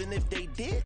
even if they did.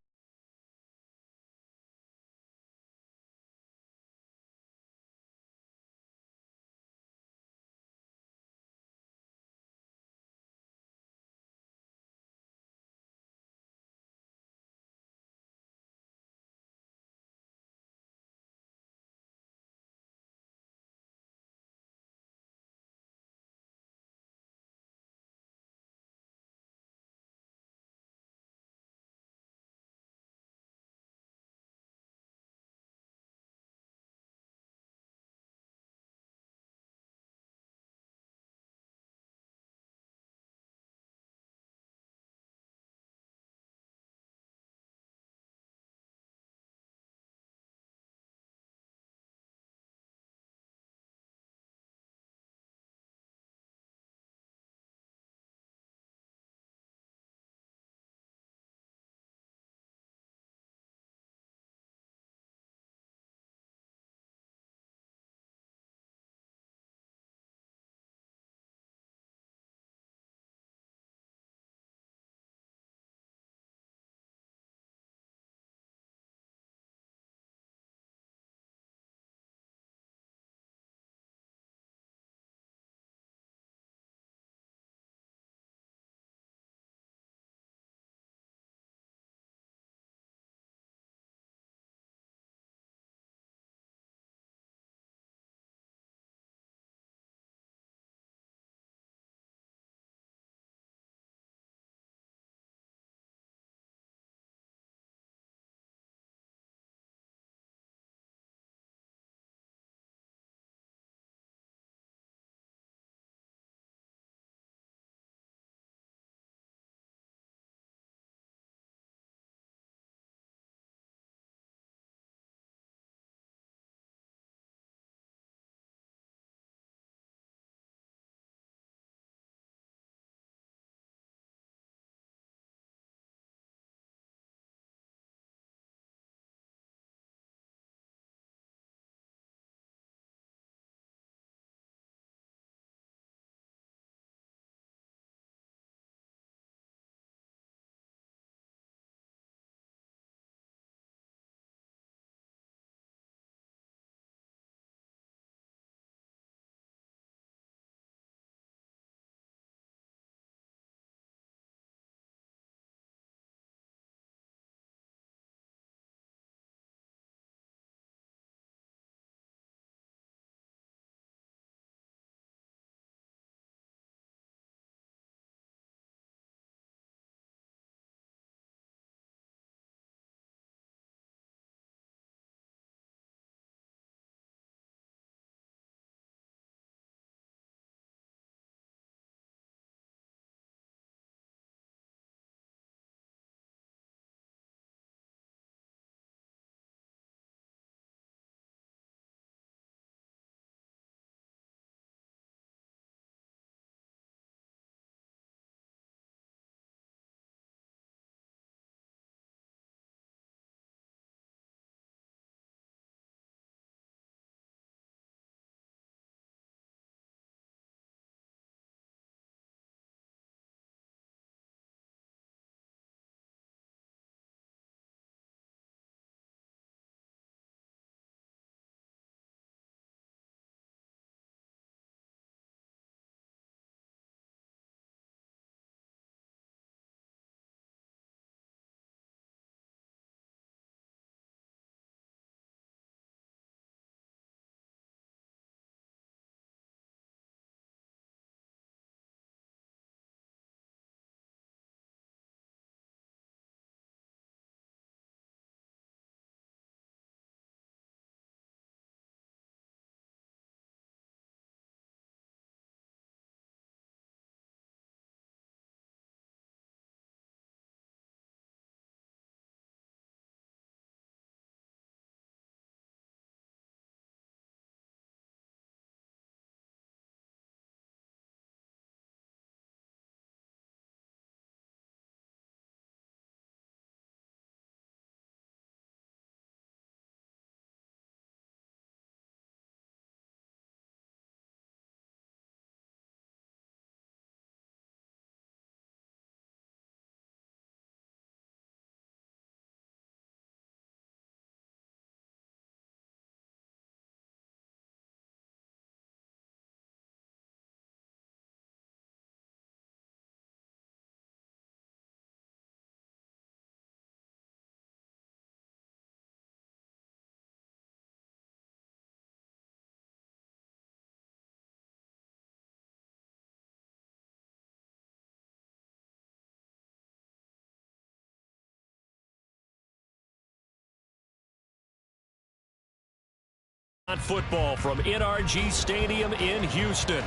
Football from NRG Stadium in Houston.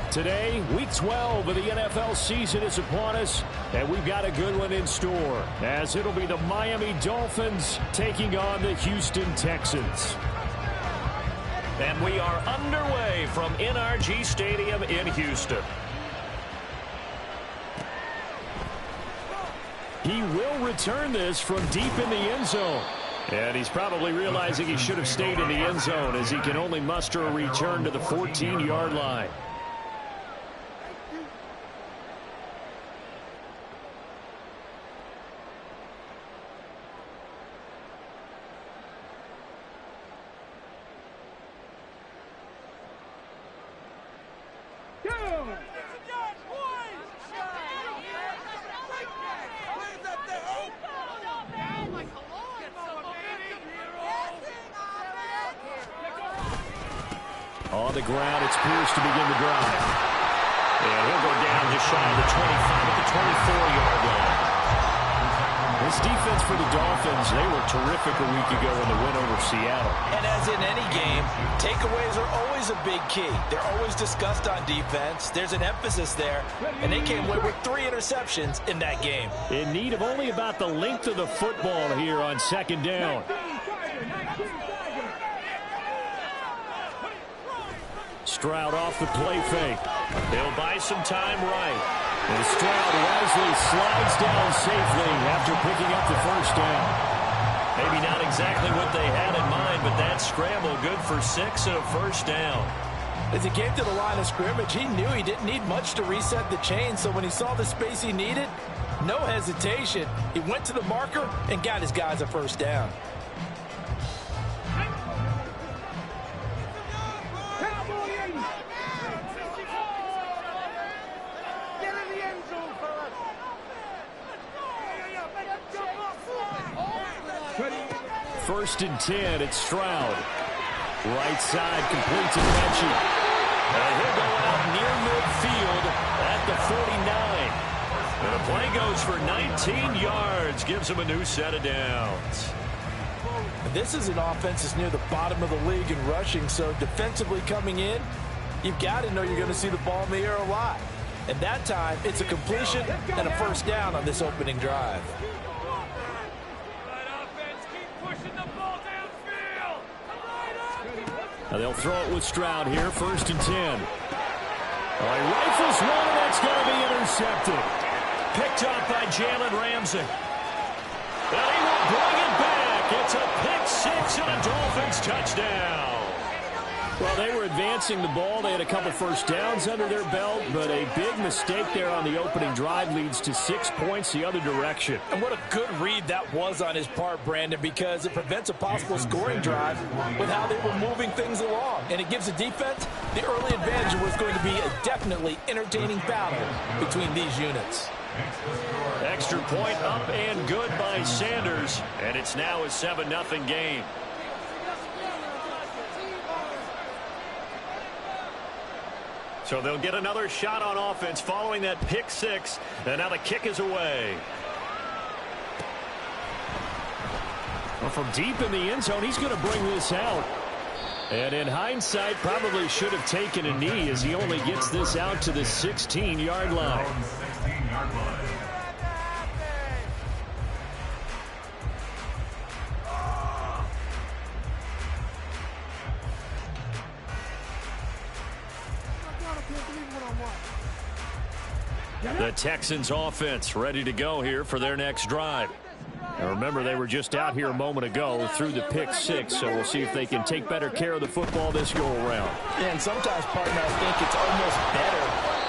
Today, week 12 of the NFL season is upon us, and we've got a good one in store, as it'll be the Miami Dolphins taking on the Houston Texans. And we are underway from NRG Stadium in Houston. He will return this from deep in the end zone. And he's probably realizing he should have stayed in the end zone, as he can only muster a return to the 14-yard line. On the ground, it's Pierce to begin the drive. And he'll go down just shy of the 25 at the 24-yard line. This defense for the Dolphins, they were terrific a week ago in the win over Seattle. And as in any game, takeaways are always a big key. They're always discussed on defense. There's an emphasis there, and they came away with 3 interceptions in that game. In need of only about the length of the football here on second down. Stroud off the play fake. They'll buy some time right. And Stroud wisely slides down safely after picking up the first down. Maybe not exactly what they had in mind, but that scramble good for 6 and a first down. As he came to the line of scrimmage, he knew he didn't need much to reset the chain, so when he saw the space he needed, no hesitation. He went to the marker and got his guys a first down. First and 10, it's Stroud. Right side completes it, Menchie. And he'll go out near midfield at the 49. And the play goes for 19 yards, gives him a new set of downs. This is an offense that's near the bottom of the league in rushing, so defensively coming in, you've got to know you're going to see the ball in the air a lot. And that time, it's a completion and a first down on this opening drive. Now they'll throw it with Stroud here, first and 10. All right, rifles one, and that's going to be intercepted. Picked up by Jalen Ramsey. And he will bring it back. It's a pick 6 and a Dolphins touchdown. Well, they were advancing the ball. They had a couple first downs under their belt, but a big mistake there on the opening drive leads to 6 points the other direction. And what a good read that was on his part, Brandon, because it prevents a possible scoring drive with how they were moving things along. And it gives the defense the early advantage. Was going to be a definitely entertaining battle between these units. Extra point up and good by Sanders, and it's now a 7-0 game. So they'll get another shot on offense following that pick 6, and now the kick is away. Well, from deep in the end zone, he's going to bring this out. And in hindsight, probably should have taken a knee, as he only gets this out to the 16-yard line. The Texans offense ready to go here for their next drive. Now remember, they were just out here a moment ago through the pick 6, so we'll see if they can take better care of the football this go around. Yeah, and sometimes, partner, I think it's almost better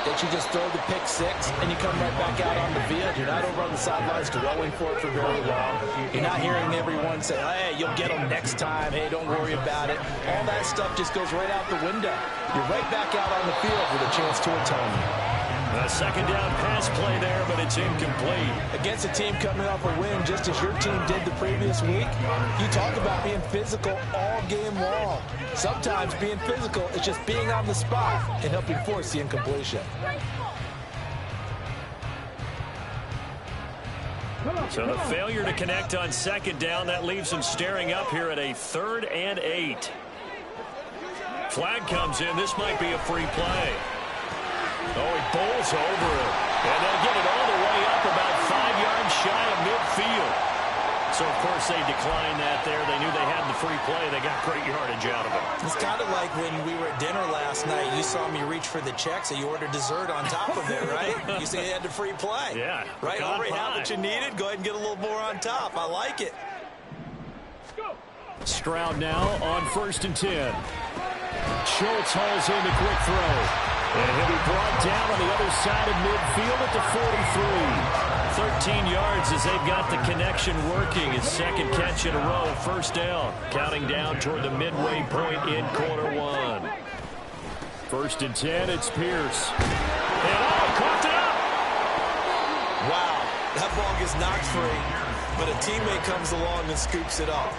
that you just throw the pick 6 and you come right back out on the field. You're not over on the sidelines dwelling for it for very long. You're not hearing everyone say, hey, you'll get them next time. Hey, don't worry about it. All that stuff just goes right out the window. You're right back out on the field with a chance to atone. A second down pass play there, but it's incomplete. Against a team coming off a win, just as your team did the previous week, you talk about being physical all game long. Sometimes being physical is just being on the spot and helping force the incompletion. So the failure to connect on second down, that leaves them staring up here at a 3rd and 8. Flag comes in. This might be a free play. Oh, he bowls over it. And they'll get it all the way up about 5 yards shy of midfield. So, of course, they declined that there. They knew they had the free play. They got great yardage out of it. It's kind of like when we were at dinner last night. You saw me reach for the check, so you ordered dessert on top of it, right? You said you had the free play. Yeah. Right? Already have what you needed. Go ahead and get a little more on top. I like it. Stroud now on 1st and 10. Schultz hauls in the quick throw. And he'll be brought down on the other side of midfield at the 43. 13 yards as they've got the connection working. His second catch in a row. First down. Counting down toward the midway point in quarter one. 1st and 10. It's Pierce. And caught it up. Wow. That ball gets knocked free, but a teammate comes along and scoops it up.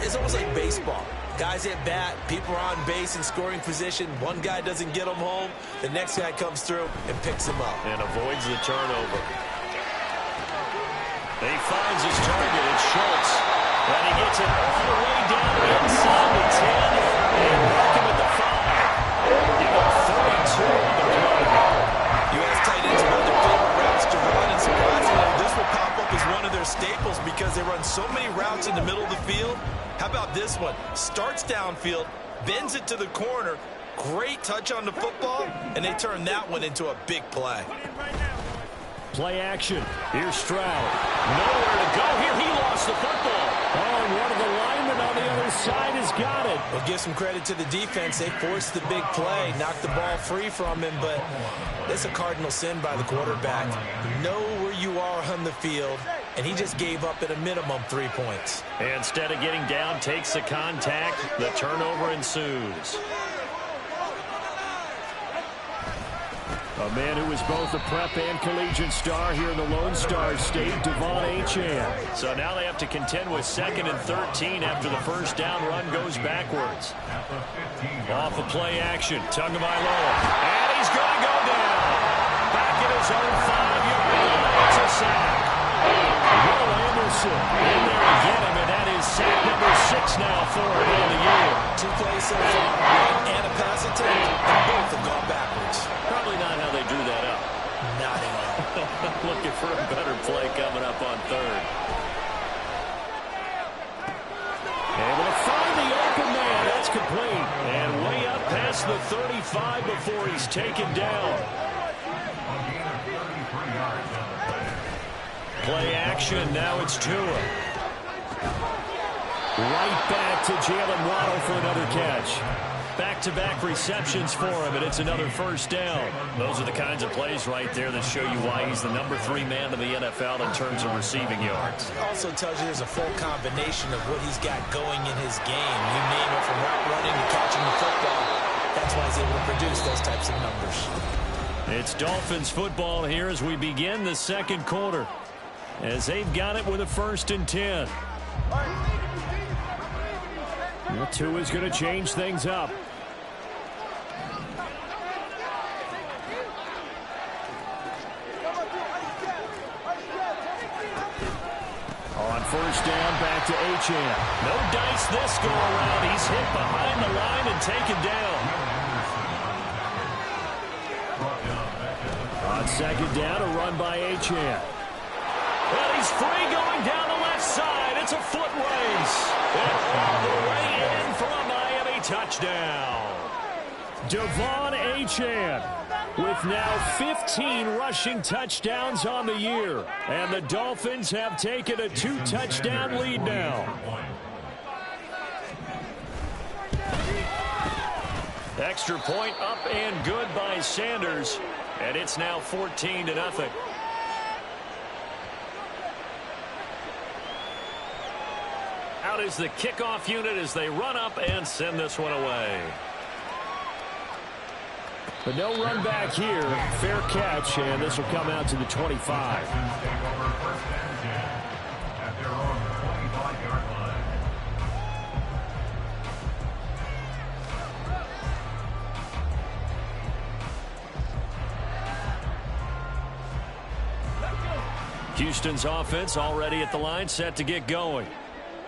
It's almost like baseball. Guys at bat, people are on base in scoring position. One guy doesn't get them home. The next guy comes through and picks him up. And avoids the turnover. He finds his target. It's Schultz. And he gets it all the way down inside the 10. And back him at the 5. You got 32 on the play. You ask tight ends about their favorite routes to run, and surprisingly, this will pop up as one of their staples because they run so many routes in the middle of the field. How about this one? Starts downfield, bends it to the corner, great touch on the football, and they turn that one into a big play. Play action. Here's Stroud. Nowhere to go here. He lost the football. Oh, and one of the linemen on the other side has got it. Well, give some credit to the defense. They forced the big play, knocked the ball free from him, but that's a cardinal sin by the quarterback. Know where you are on the field, and he just gave up at a minimum 3 points. Instead of getting down, takes the contact. The turnover ensues. A man who was both a prep and collegiate star here in the Lone Star State, Devon Achane. So now they have to contend with 2nd and 13 after the first down run goes backwards. Off of play action, Tagovailoa. And he's going to go down. Back at his own 5-yard line. It's a sack. Will Anderson in there to get him, and that is sack number 6 now for him in the year. 2 plays so far, run and a pass attempt, and both have gone backwards. Probably not how they drew that up. Not at all. Looking for a better play coming up on 3rd. Able to find the open man. That's complete. And way up past the 35 before he's taken down. Play action. Now it's Tua. Right back to Jalen Waddle for another catch. Back-to-back receptions for him, and it's another first down. Those are the kinds of plays right there that show you why he's the number 3 man in the NFL in terms of receiving yards. It also tells you there's a full combination of what he's got going in his game. You name it, from route running to catching the football. That's why he's able to produce those types of numbers. It's Dolphins football here as we begin the second quarter, as they've got it with a 1st and 10. Tua is going to change things up. On first down, back to Achane. No dice this go around. He's hit behind the line and taken down. On 2nd down, a run by Achane. Well, he's free going down the left side. It's a foot race. And all the way in for a Miami touchdown. Devon Achane with now 15 rushing touchdowns on the year. And the Dolphins have taken a 2-touchdown lead now. Extra point up and good by Sanders. And it's now 14-0. Out is the kickoff unit as they run up and send this one away. But no run back here. Fair catch, and this will come out to the 25. Houston's offense already at the line, set to get going.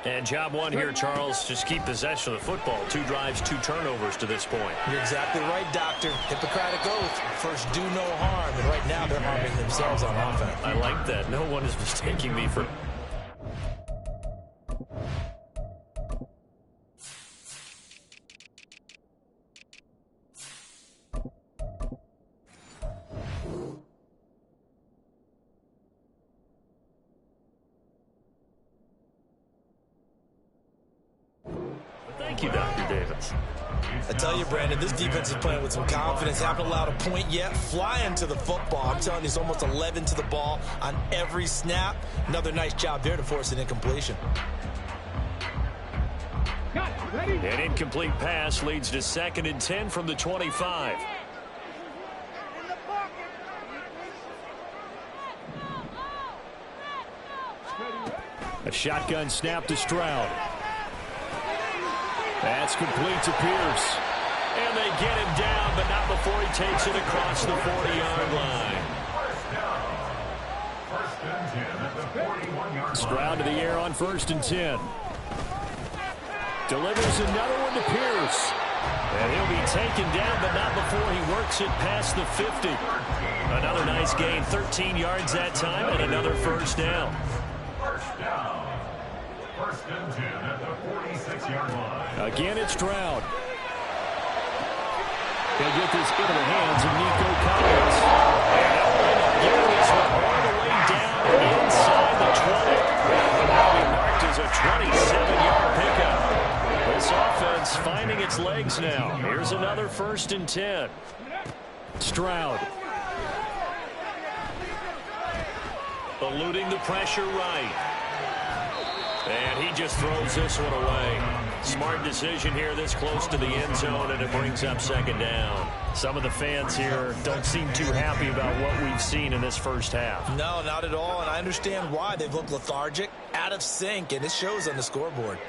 And job one here, Charles. Just keep possession of the football. 2 drives, 2 turnovers to this point. You're exactly right, Doctor. Hippocratic oath. First, do no harm. And right now, they're harming themselves on offense. I like that. No one is mistaking me for... Thank you, Dr. Davis. I tell you, Brandon, this defense is playing with some confidence. Haven't allowed a point yet. Flying to the football. I'm telling you, it's almost 11 to the ball on every snap. Another nice job there to force an incompletion. An incomplete pass leads to 2nd and 10 from the 25. A shotgun snap to Stroud. That's complete to Pierce. And they get him down, but not before he takes it across the 40-yard line. Stroud to the air on 1st and 10. Delivers another one to Pierce. And he'll be taken down, but not before he works it past the 50. Another nice gain, 13 yards that time, and another first down. First and 10 at the 46-yard line. Again, it's Stroud. He'll get this into the hands of Nico Collins. And get this one all the way down inside the 20. And now he marked as a 27-yard pickup. This offense finding its legs now. Here's another 1st and 10. Stroud. Eluding the pressure right. And he just throws this one away. Smart decision here this close to the end zone, and it brings up 2nd down. Some of the fans here don't seem too happy about what we've seen in this first half. No, not at all, and I understand why. They've looked lethargic, out of sync, and it shows on the scoreboard.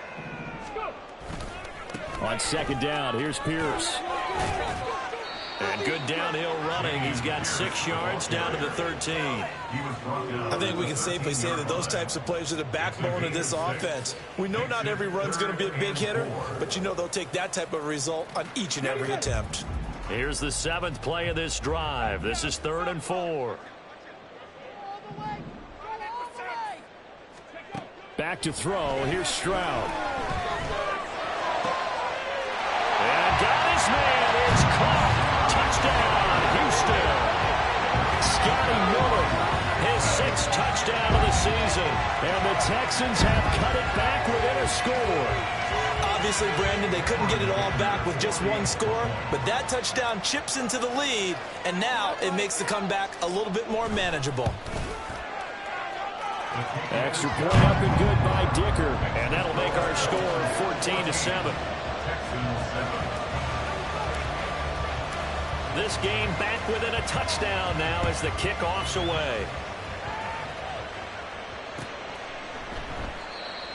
On 2nd down, here's Pierce. And good downhill running. He's got 6 yards down to the 13. I think we can safely say that those types of plays are the backbone of this offense. We know not every run's going to be a big hitter, but you know they'll take that type of result on each and every attempt. Here's the 7th play of this drive. This is 3rd and 4. Back to throw. Here's Stroud. And got his man. It's caught. Touchdown, Houston. Scotty Miller, his 6th touchdown of the season. And the Texans have cut it back within a score. Obviously, Brandon, they couldn't get it all back with just one score, but that touchdown chips into the lead, and now it makes the comeback a little bit more manageable. Extra point up and good by Dicker. And that'll make our score 14-7. This game back within a touchdown now as the kickoff's away.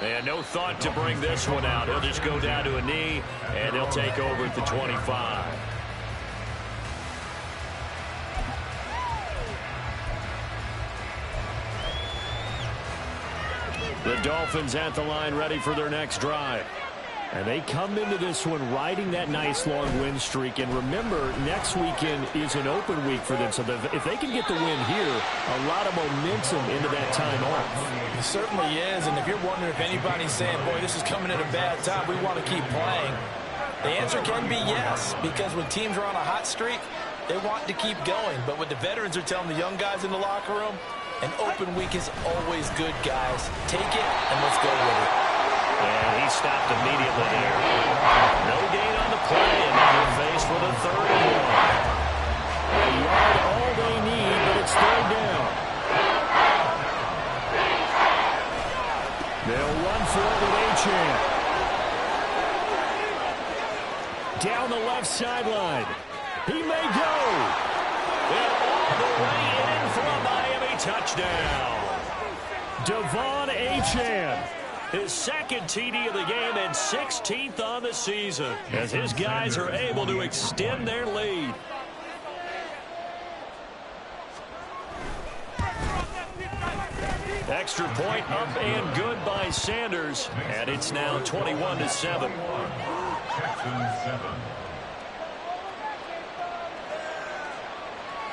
And no thought to bring this one out. He'll just go down to a knee, and they'll take over at the 25. The Dolphins at the line ready for their next drive. And they come into this one riding that nice long win streak. And remember, next weekend is an open week for them. So if they can get the win here, a lot of momentum into that time off. It certainly is. And if you're wondering if anybody's saying, boy, this is coming at a bad time, we want to keep playing, the answer can be yes. Because when teams are on a hot streak, they want to keep going. But what the veterans are telling the young guys in the locker room, an open week is always good, guys. Take it and let's go with it. And he stopped immediately there. No gain on the play, and now they're faced with a 3rd and 1. A yard all they need, but it's 3rd down. They'll run for it with Achane. Down the left sideline. He may go. And all the way in for a Miami touchdown. Devon Achane. His 2nd TD of the game and 16th on the season as his guys are able to extend their lead. extra point up and good by Sanders. And it's now 21-7. Texans 7.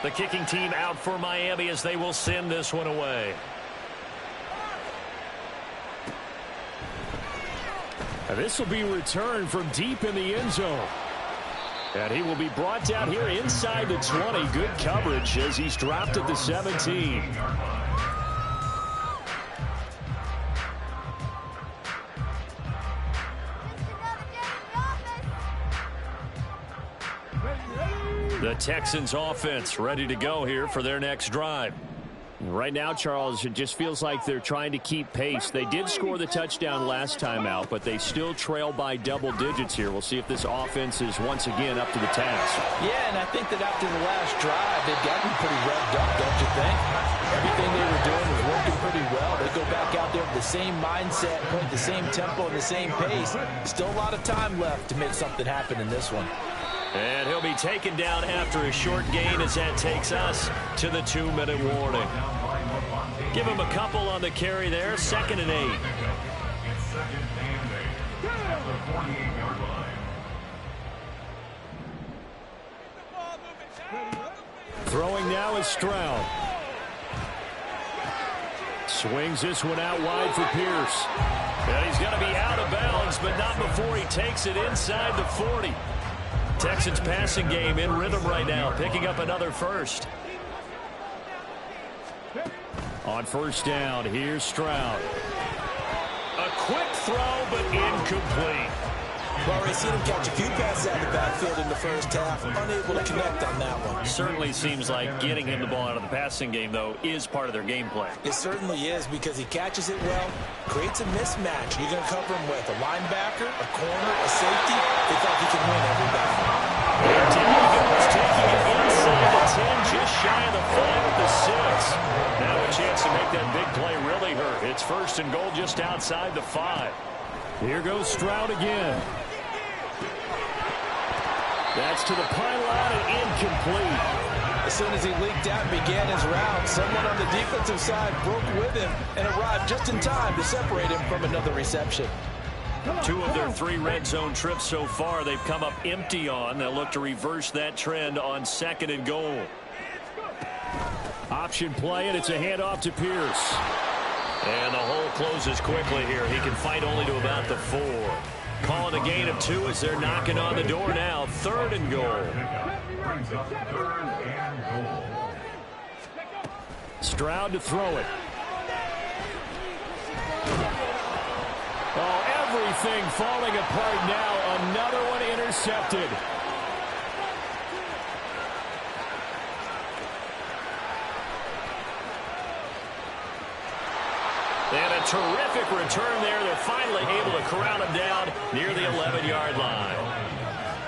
The kicking team out for Miami as they will send this one away. And this will be returned from deep in the end zone. And he will be brought down here inside the 20. Good coverage as he's dropped at the 17. The Texans offense ready to go here for their next drive. Right now, Charles, it just feels like they're trying to keep pace. They did score the touchdown last time out, but they still trail by double digits here. We'll see if this offense is once again up to the task. Yeah, and I think that after the last drive, they've gotten pretty revved up, don't you think? Everything they were doing was working pretty well. They go back out there with the same mindset, playing the same tempo and the same pace. Still a lot of time left to make something happen in this one. And he'll be taken down after a short gain as that takes us to the 2-minute warning. Give him a couple on the carry there. 2nd and 8. It's 2nd and 8 at the 48-yard line. Throwing now is Stroud. Swings this one out wide for Pierce. And he's going to be out of bounds, but not before he takes it inside the 40. Texans passing game in rhythm right now, picking up another first. On first down, here's Stroud. A quick throw, but incomplete. We've already seen him catch a few passes out of the backfield in the first half, unable to connect on that one. Certainly seems like getting him the ball out of the passing game, though, is part of their game plan. It certainly is because he catches it well, creates a mismatch. You're going to cover him with a linebacker, a corner, a safety. They thought he can win every battle. There he goes, taking it inside the 10, just shy of the 5 at the 6. Now a chance to make that big play really hurt. It's 1st and goal just outside the 5. Here goes Stroud again. That's to the pylon and incomplete. As soon as he leaked out and began his route, someone on the defensive side broke with him and arrived just in time to separate him from another reception. 2 of their 3 red zone trips so far they've come up empty on. They'll look to reverse that trend on 2nd and goal. Option play, and it's a handoff to Pierce. And the hole closes quickly here. He can fight only to about the 4. Calling a gain of 2 as they're knocking on the door now. 3rd and goal. Brings up 3rd and goal. Stroud to throw it. Oh, everything falling apart now. Another one intercepted. And a terrific return there. They're finally able to corral him down near the 11-yard line.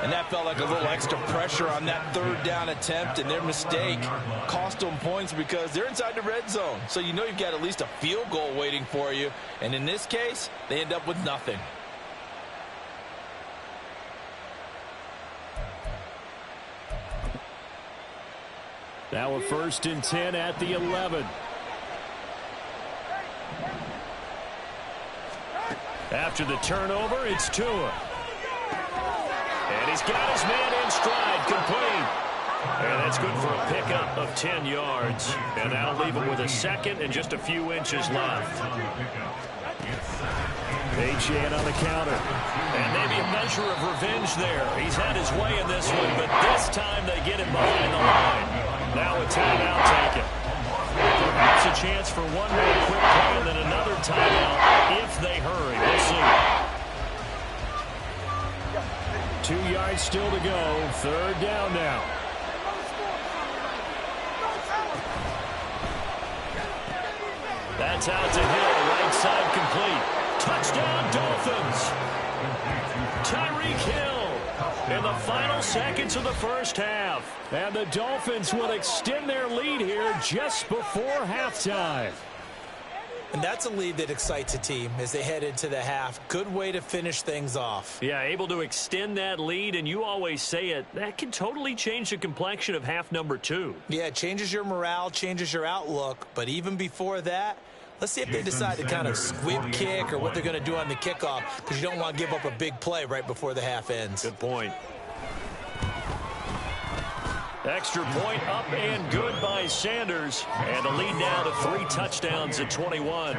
And that felt like a little extra pressure on that 3rd down attempt, and their mistake cost them points because they're inside the red zone. So you know you've got at least a field goal waiting for you. And in this case, they end up with nothing. Now a 1st and 10 at the 11. After the turnover, it's Tua. And he's got his man in stride, complete. And that's good for a pickup of 10 yards. And that'll leave him with a 2nd and just a few inches left. Achane on the counter. And maybe a measure of revenge there. He's had his way in this one, but this time they get him behind the line. Now a timeout taken. Perhaps a chance for one more quick play and then another timeout if they hurry. We'll see. 2 yards still to go. 3rd down now. That's out to Hill. Right side complete. Touchdown Dolphins. Tyreek Hill in the final seconds of the first half. And the Dolphins will extend their lead here just before halftime. And that's a lead that excites a team as they head into the half. Good way to finish things off. Yeah, able to extend that lead, and you always say it, that can totally change the complexion of half number 2. Yeah, it changes your morale, changes your outlook, but even before that, Let's see if they decide to kind of squib kick or what they're going to do on the kickoff, because you don't want to give up a big play right before the half ends. Good point. Extra point up and good by Sanders. And the lead now to 3 touchdowns at 21.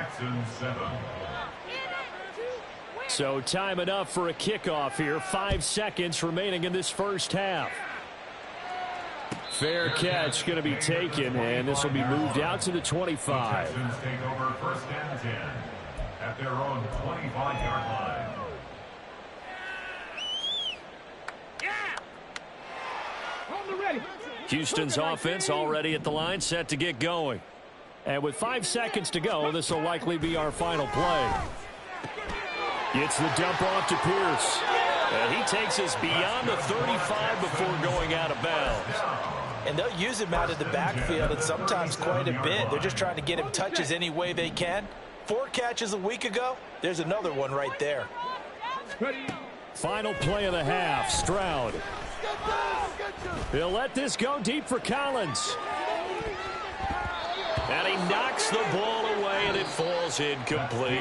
So time enough for a kickoff here. 5 seconds remaining in this first half. Fair catch going to be taken, and this will be moved out to the 25. Texans take over 1st and 10 at their own 25-yard line. Houston's offense already at the line, set to get going. And with 5 seconds to go, this will likely be our final play. Gets the dump off to Pierce. And he takes us beyond the 35 before going out of bounds. And they'll use him out of the backfield, and sometimes quite a bit. They're just trying to get him touches any way they can. 4 catches a week ago. There's another one right there. Final play of the half, Stroud. He'll let this go deep for Collins. And he knocks the ball away, and it falls incomplete.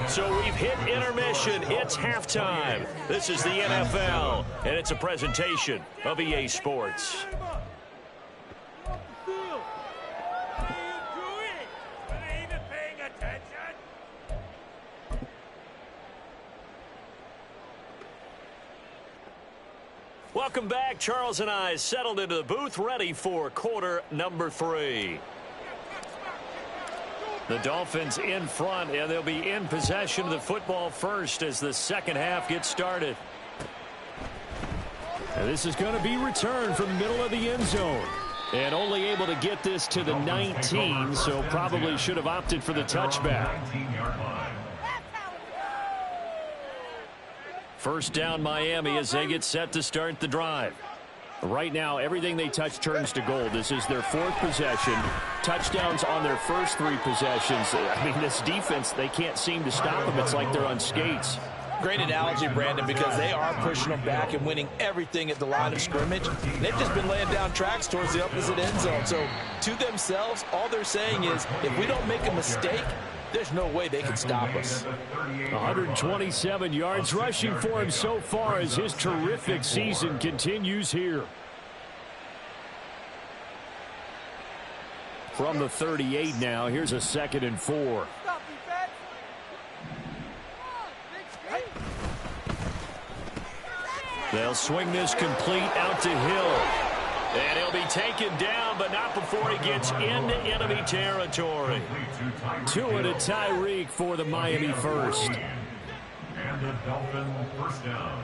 So we've hit intermission. It's halftime. This is the NFL, and it's a presentation of EA Sports. Welcome back. Charles and I settled into the booth, ready for quarter number 3. The Dolphins in front, and they'll be in possession of the football first as the second half gets started. And this is going to be returned from the middle of the end zone. And only able to get this to the 19, so probably should have opted for the touchback. 19-yard line. First down Miami as they get set to start the drive. Right now, everything they touch turns to gold. This is their 4th possession. Touchdowns on their first 3 possessions. I mean, this defense, they can't seem to stop them. It's like they're on skates. Great analogy, Brandon, because they are pushing them back and winning everything at the line of scrimmage. They've just been laying down tracks towards the opposite end zone. So to themselves, all they're saying is, if we don't make a mistake, there's no way they can stop us. 127 yards rushing for him so far as his terrific season continues here. From the 38 now, here's a 2nd and 4. They'll swing this complete out to Hill. And he'll be taken down, but not before he gets into enemy territory. 2 and a Tyreek for the Miami first. And the Dolphin first down.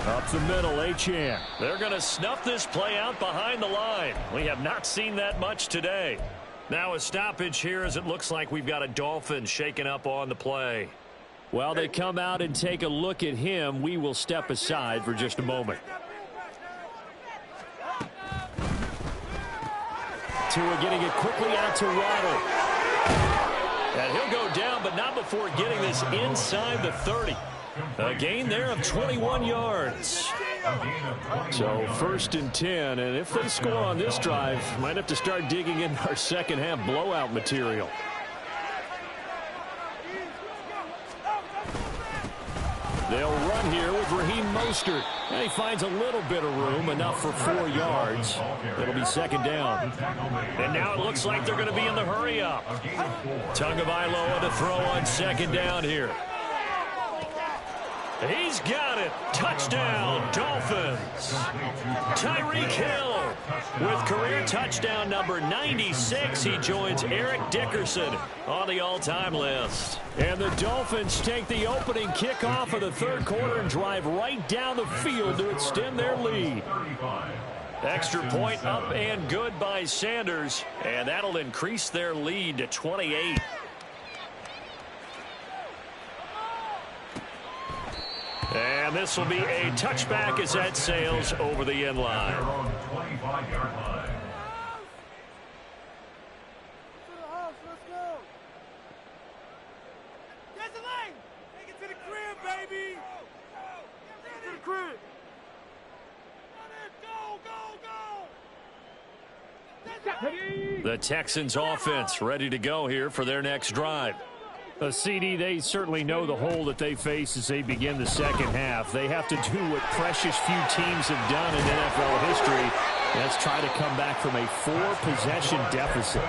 Up the middle, Achane. They're going to snuff this play out behind the line. We have not seen that much today. Now a stoppage here as it looks like we've got a Dolphin shaking up on the play. While they come out and take a look at him, we will step aside for just a moment. Tua getting it quickly out to Waddle. And he'll go down, but not before getting this inside the 30. A gain there of 21 yards. So 1st and 10, and if they score on this drive, might have to start digging in our second half blowout material. They'll run here with Raheem Mostert. And he finds a little bit of room, enough for 4 yards. It'll be 2nd down. And now it looks like they're going to be in the hurry-up. Tagovailoa to throw on 2nd down here. He's got it. Touchdown, Dolphins. Tyreek Hill with career touchdown number 96. He joins Eric Dickerson on the all-time list. And the Dolphins take the opening kickoff of the 3rd quarter and drive right down the field to extend their lead. Extra point up and good by Sanders, and that'll increase their lead to 28. And this will be a touchback as that sails over the end line. 25-yard line. Take it to the crib, baby. To the crib. The Texans offense ready to go here for their next drive. CD, they certainly know the hole that they face as they begin the second half. They have to do what precious few teams have done in NFL history. That's try to come back from a 4-possession deficit.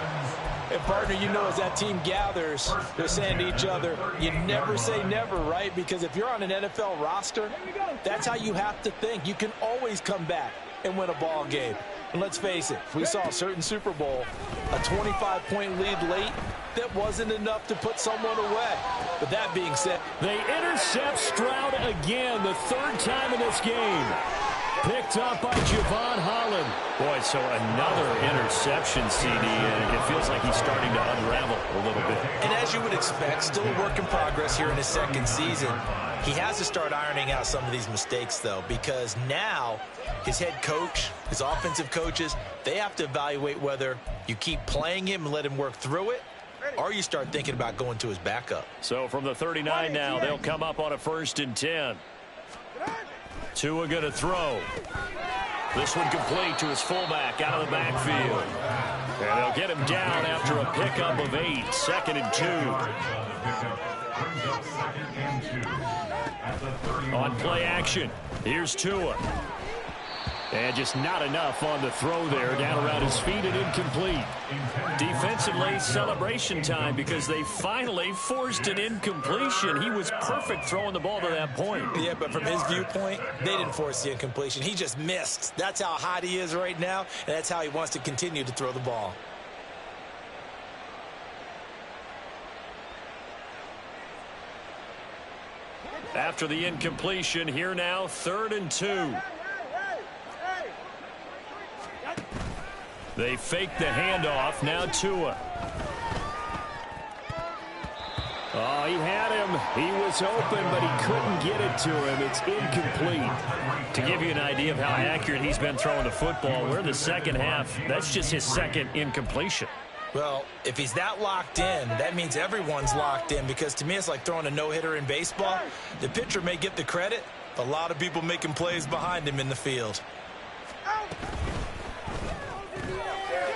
And, partner, you know, as that team gathers, they're saying to each other, you never say never, right? Because if you're on an NFL roster, that's how you have to think. You can always come back and win a ball game. And let's face it, we saw a certain Super Bowl, a 25-point lead late, that wasn't enough to put someone away. But that being said, they intercept Stroud again, the third time in this game. Picked up by Javon Holland. Boy, so another interception, CD, and it feels like he's starting to unravel a little bit. And as you would expect, still a work in progress here in his second season. He has to start ironing out some of these mistakes, though, because now his head coach, his offensive coaches, they have to evaluate whether you keep playing him and let him work through it, or you start thinking about going to his backup. So from the 39 now, they'll come up on a 1st and 10. Tua going to throw. This one complete to his fullback out of the backfield. And they'll get him down after a pickup of 8. 2nd and 2. On play action, here's Tua. And just not enough on the throw there. Down around his feet and incomplete. Defensively, celebration time because they finally forced an incompletion. He was perfect throwing the ball to that point. Yeah, but from his viewpoint, they didn't force the incompletion. He just missed. That's how hot he is right now, and that's how he wants to continue to throw the ball. After the incompletion, here now, 3rd and 2. They fake the handoff. Now Tua. Oh, he had him. He was open, but he couldn't get it to him. It's incomplete. To give you an idea of how accurate he's been throwing the football, we're in the second half. That's just his 2nd incompletion. Well, if he's that locked in, that means everyone's locked in, because to me it's like throwing a no-hitter in baseball. The pitcher may get the credit, a lot of people making plays behind him in the field.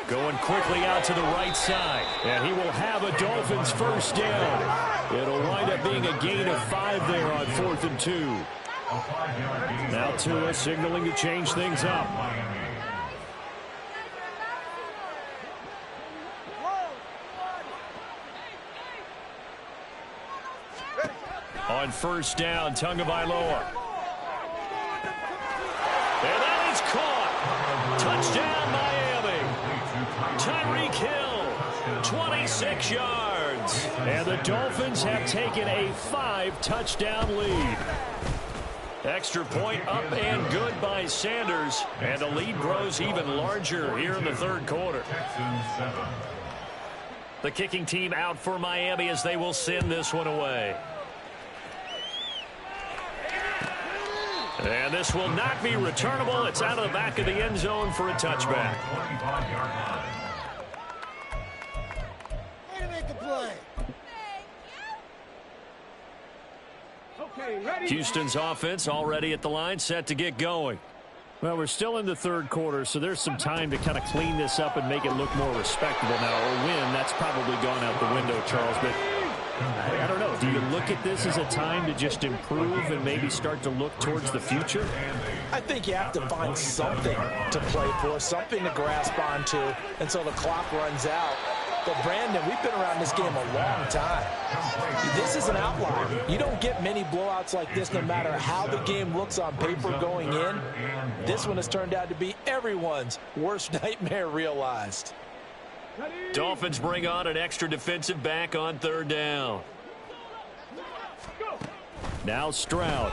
Going quickly out to the right side. And he will have a Dolphins 1st down. It'll wind up being a gain of 5 there on 4th and 2. Now Tua signaling to change things up. On 1st down, Tagovailoa. And that is caught. Touchdown, Miami. Tyreek Hill, 26 yards. And the Dolphins have taken a 5-touchdown lead. Extra point up and good by Sanders. And the lead grows even larger here in the 3rd quarter. The kicking team out for Miami as they will send this one away. And this will not be returnable. It's out of the back of the end zone for a touchback. Houston's offense already at the line, set to get going. Well, we're still in the 3rd quarter, so there's some time to kind of clean this up and make it look more respectable now. A win, that's probably gone out the window, Charles, but I don't know. Do you look at this as a time to just improve and maybe start to look towards the future? I think you have to find something to play for, something to grasp onto until the clock runs out. But, Brandon, we've been around this game a long time. This is an outlier. You don't get many blowouts like this no matter how the game looks on paper going in. This one has turned out to be everyone's worst nightmare realized. Dolphins bring on an extra defensive back on 3rd down. Now Stroud.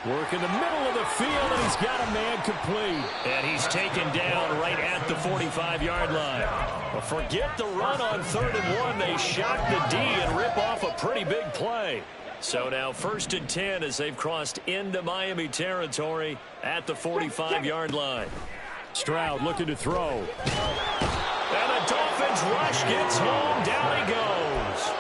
Work in the middle of the field, and he's got a man complete. And he's taken down right at the 45-yard line. Well, forget the run on 3rd and 1. They shock the D and rip off a pretty big play. So now 1st and 10 as they've crossed into Miami territory at the 45-yard line. Stroud looking to throw. And the Dolphins rush gets home. Down he goes.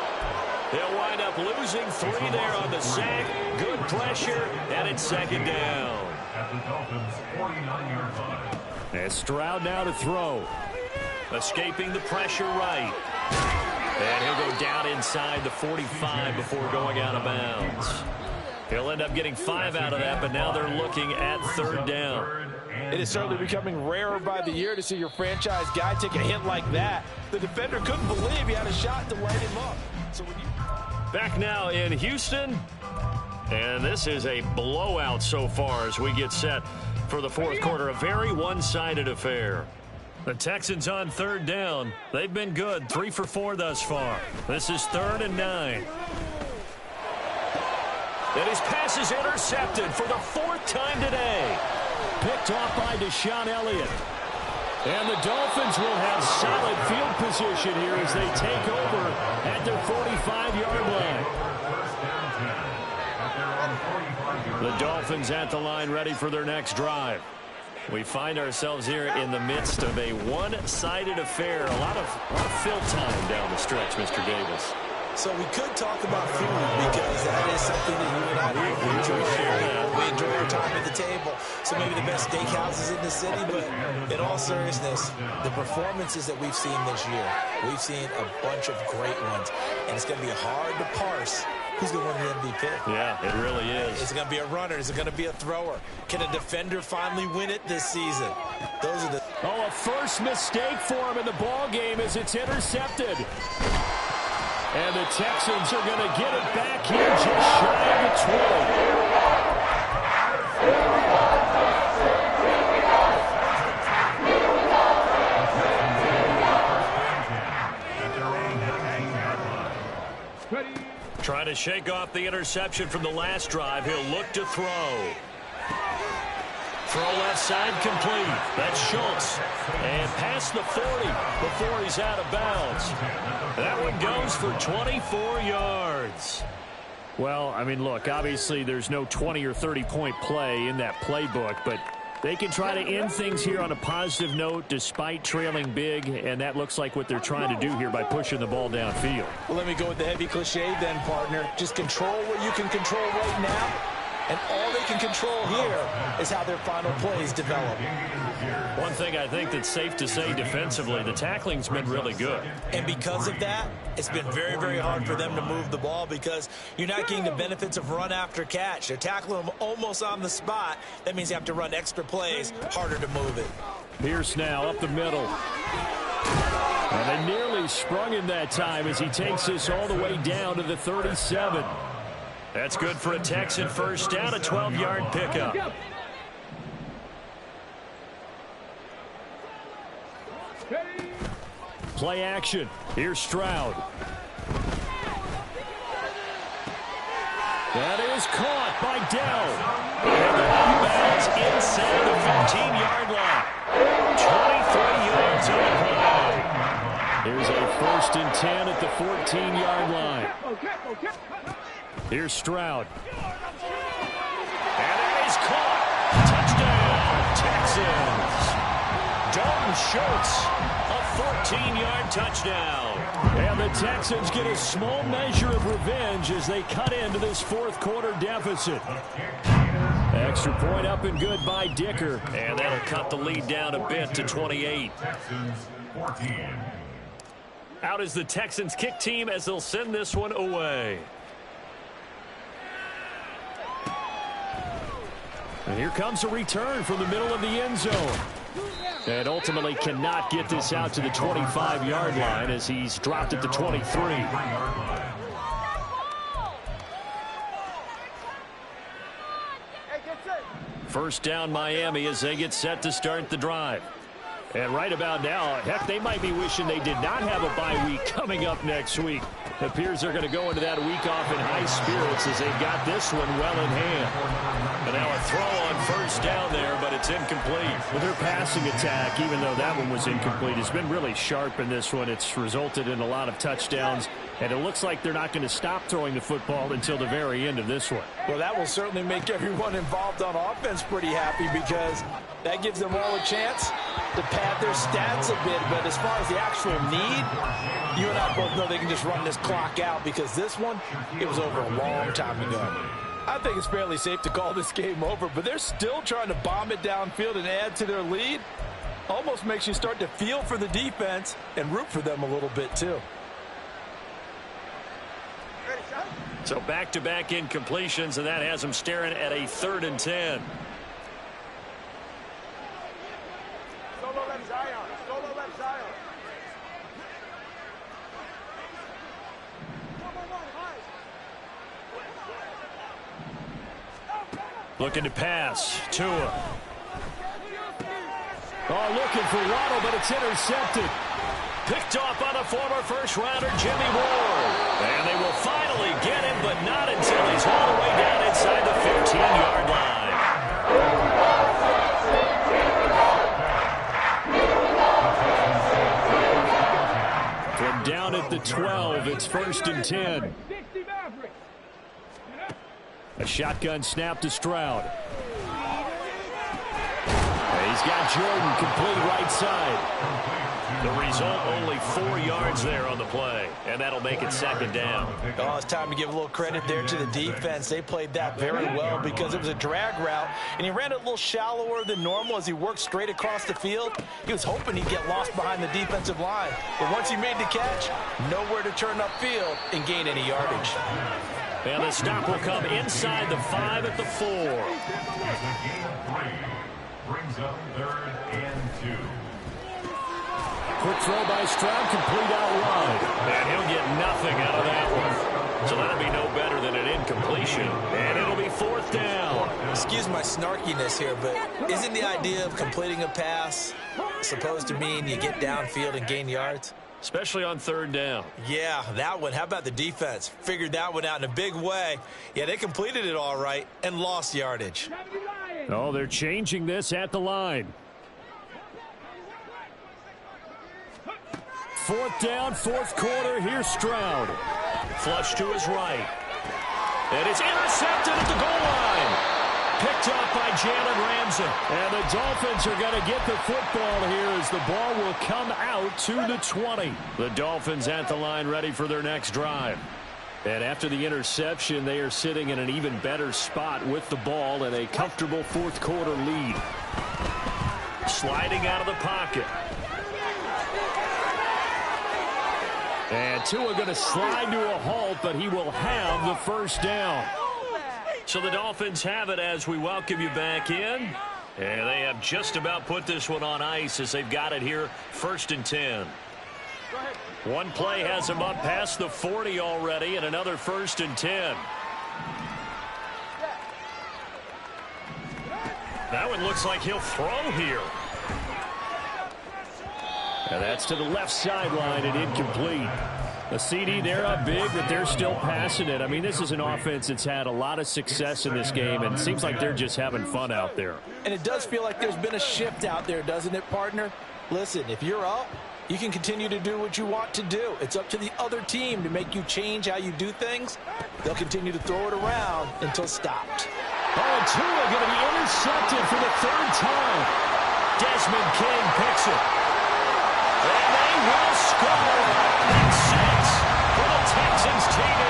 They'll wind up losing 3 there on the sack. Good pressure, and it's 2nd down. At the Dolphins' 49-yard line. And Stroud now to throw. Escaping the pressure right. And he'll go down inside the 45 before going out of bounds. He'll end up getting 5 out of that, but now they're looking at 3rd down. It is certainly becoming rarer by the year to see your franchise guy take a hit like that. The defender couldn't believe he had a shot to light him up. So when you... Back now in Houston. And this is a blowout so far as we get set for the 4th quarter. A very one-sided affair. The Texans on 3rd down. They've been good. 3 for 4 thus far. This is 3rd and 9. And his pass is intercepted for the 4th time today. Picked off by Deshaun Elliott. And the Dolphins will have solid field position here as they take over at their 45-yard line. The Dolphins at the line ready for their next drive. We find ourselves here in the midst of a one-sided affair. A lot of fill time down the stretch, Mr. Davis. So we could talk about food because that is something that you and I enjoy sharing. We enjoy our time at the table. So maybe the best steakhouses in the city, but in all seriousness, the performances that we've seen this year, we've seen a bunch of great ones, and it's going to be hard to parse who's going to win the MVP. Yeah, it really is. Is it going to be a runner? Is it going to be a thrower? Can a defender finally win it this season? Those are the... Oh, a first mistake for him in the ball game as it's intercepted. And the Texans are going to get it back here just shy of the 20. Trying to shake off the interception from the last drive. He'll look to throw. Throw left side complete. That's Schultz. And past the 40 before he's out of bounds. That one goes for 24 yards. Well, I mean, look, obviously there's no 20 or 30-point play in that playbook, but they can try to end things here on a positive note despite trailing big, and that looks like what they're trying to do here by pushing the ball downfield. Well, let me go with the heavy cliche then, partner. Just control what you can control right now. And all they can control here is how their final plays develop. One thing I think that's safe to say defensively, the tackling's been really good. And because of that, it's been very, very hard for them to move the ball because you're not getting the benefits of run after catch. They're tackling them almost on the spot. That means you have to run extra plays, harder to move it. Pierce now up the middle. And they nearly sprung him that time as he takes this all the way down to the 37. That's good for a Texan first down, a 12-yard pickup. Play action. Here's Stroud. That is caught by Dell. And the bounce inside the 15-yard line. 23 yards on the play. Here's a 1st and 10 at the 14-yard line. Here's Stroud. And it is caught. Touchdown, Texans. Dalton Schultz, a 14-yard touchdown. And the Texans get a small measure of revenge as they cut into this 4th quarter deficit. Extra point up and good by Dicker. And that'll cut the lead down a bit to 28. Texans 14. Out is the Texans kick team as they'll send this one away. And here comes a return from the middle of the end zone. And ultimately cannot get this out to the 25-yard line as he's dropped at the 23. First down Miami as they get set to start the drive. And right about now, heck, they might be wishing they did not have a bye week coming up next week. It appears they're going to go into that week off in high spirits as they've got this one well in hand. And now a throw on first down there, but it's incomplete. Well, their passing attack, even though that one was incomplete, has been really sharp in this one. It's resulted in a lot of touchdowns, and it looks like they're not going to stop throwing the football until the very end of this one. Well, that will certainly make everyone involved on offense pretty happy because that gives them all a chance to pad their stats a bit. But as far as the actual need, you and I both know they can just run this clock out because this one, it was over a long time ago. I think it's fairly safe to call this game over, but they're still trying to bomb it downfield and add to their lead. Almost makes you start to feel for the defense and root for them a little bit too. So back-to-back incompletions, and that has them staring at a 3rd and 10. Solo left Zion. Solo left Zion. Looking to pass. Tua. Oh, looking for Waddle, but it's intercepted. Picked off by the former first-rounder Jimmy Ward. And they will finally get him, but not until he's all the way down inside the 15-yard line. From down at the 12, it's 1st and 10. A shotgun snap to Stroud. He's got Jordan complete right side. The result, only 4 yards there on the play, and that'll make it 2nd down. Oh, it's time to give a little credit there to the defense. They played that very well because it was a drag route, and he ran it a little shallower than normal as he worked straight across the field. He was hoping he'd get lost behind the defensive line, but once he made the catch, nowhere to turn upfield and gain any yardage. And the stop will come inside the 5 at the 4. Brings up 3rd and 2. Quick throw by Stroud, complete out wide. And he'll get nothing out of that one. So that'll be no better than an incompletion. And it'll be 4th down. Excuse my snarkiness here, but isn't the idea of completing a pass supposed to mean you get downfield and gain yards? Especially on 3rd down. Yeah, that one. How about the defense? Figured that one out in a big way. Yeah, they completed it all right and lost yardage. Oh, they're changing this at the line. 4th down, 4th quarter. Here's Stroud. Flush to his right. And it's intercepted at the goal line. Picked off by Jalen Ramsey. And the Dolphins are going to get the football here as the ball will come out to the 20. The Dolphins at the line ready for their next drive. And after the interception, they are sitting in an even better spot with the ball and a comfortable 4th quarter lead. Sliding out of the pocket. And Tua going to slide to a halt, but he will have the 1st down. So the Dolphins have it as we welcome you back in. And they have just about put this one on ice as they've got it here, 1st and 10. One play has them up past the 40 already, and another 1st and 10. That one looks like he'll throw here. And that's to the left sideline and incomplete. A CD, they're up big, but they're still passing it. I mean, this is an offense that's had a lot of success in this game, and it seems like they're just having fun out there. And it does feel like there's been a shift out there, doesn't it, partner? Listen, if you're up, you can continue to do what you want to do. It's up to the other team to make you change how you do things. They'll continue to throw it around until stopped. Oh, and Tua going to be intercepted for the 3rd time. Desmond King picks it. And they will score. That's 6 for the Texans TD.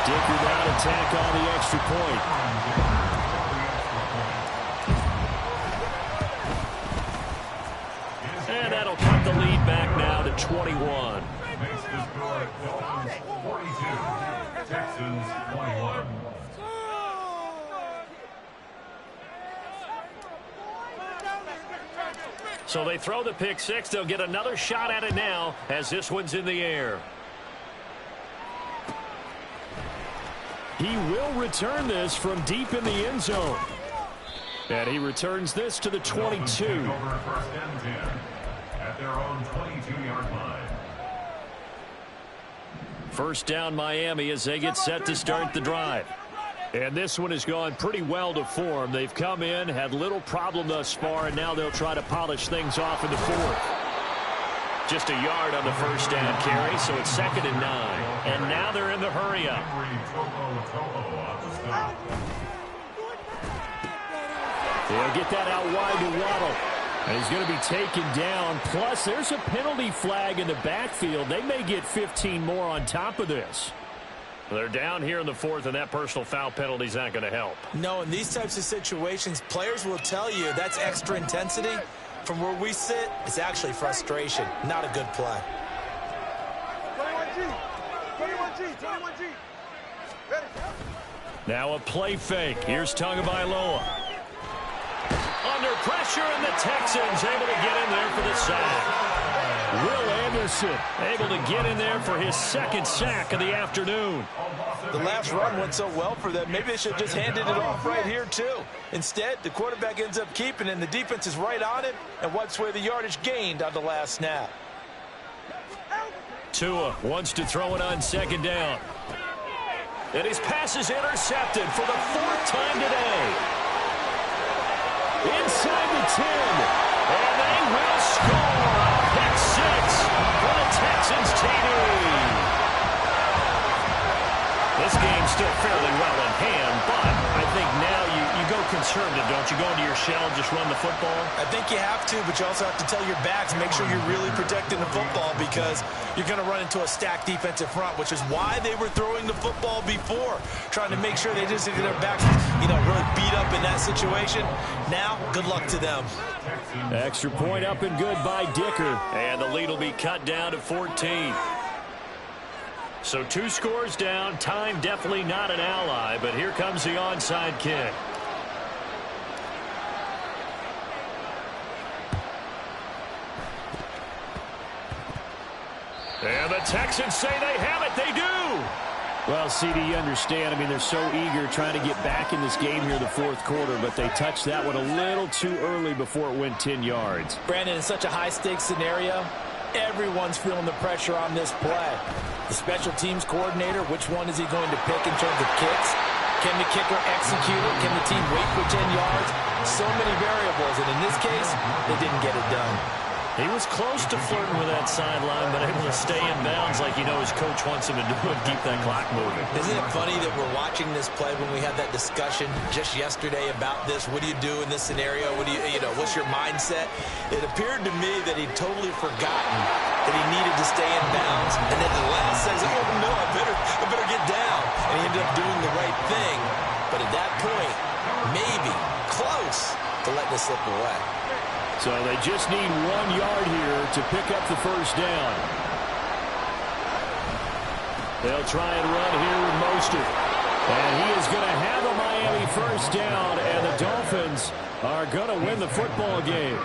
Dicker now to tack on the extra point. And that'll cut the lead back now to 21. Makes the score Dolphins 42, Texans 21. So they throw the pick 6. They'll get another shot at it now as this one's in the air. He will return this from deep in the end zone. And he returns this to the 22. Over 1st and 10 at their own 22-yard line. 1st down Miami as they get set to start the drive. And this one has gone pretty well to form. They've come in, had little problem thus far, and now they'll try to polish things off in the 4th. Just a yard on the 1st down carry, so it's 2nd and 9. And now they're in the hurry-up. They'll get that out wide to Waddle. And he's going to be taken down. Plus, there's a penalty flag in the backfield. They may get 15 more on top of this. They're down here in the 4th, and that personal foul penalty is not going to help. No, in these types of situations, players will tell you that's extra intensity. From where we sit, it's actually frustration, not a good play. 21G. 21G. 21G. Ready. Now a play fake. Here's Tagovailoa. Under pressure, and the Texans able to get in there for the sack. Will Anderson able to get in there for his second sack of the afternoon. The last run went so well for them. Maybe they should have just handed it off right here, too. Instead, the quarterback ends up keeping it, and the defense is right on it and wipes away the yardage gained on the last snap. Tua wants to throw it on second down. And his pass is intercepted for the fourth time today. Inside the 10. And they will score. Pick 6 for the Texans TD. This game's still fairly well in hand, but I think now you go conservative, don't you? Go into your shell and just run the football? I think you have to, but you also have to tell your backs, make sure you're really protecting the football because you're going to run into a stacked defensive front, which is why they were throwing the football before, trying to make sure they just get their backs, really beat up in that situation. Now, good luck to them. Extra point up and good by Dicker, and the lead will be cut down to 14. So 2 scores down. Time definitely not an ally, but here comes the onside kick. And the Texans say they have it. They do. Well, CD, you understand. I mean, they're so eager trying to get back in this game here in the fourth quarter, but they touched that one a little too early before it went 10 yards. Brandon, in such a high-stakes scenario, everyone's feeling the pressure on this play. The special teams coordinator, which one is he going to pick in terms of kicks? Can the kicker execute it? Can the team wait for 10 yards? So many variables, and in this case, they didn't get it done. He was close to flirting with that sideline, but able to stay in bounds like his coach wants him to do and keep that clock moving. Isn't it funny that we're watching this play when we had that discussion just yesterday about this? What do you do in this scenario? What do what's your mindset? It appeared to me that he'd totally forgotten that he needed to stay in bounds, and then the last second, oh no, I better get down. And he ended up doing the right thing. But at that point, maybe close to letting it slip away. So they just need 1 yard here to pick up the first down. They'll try and run here with Mostert. And he is going to have a Miami first down, and the Dolphins are going to win the football game.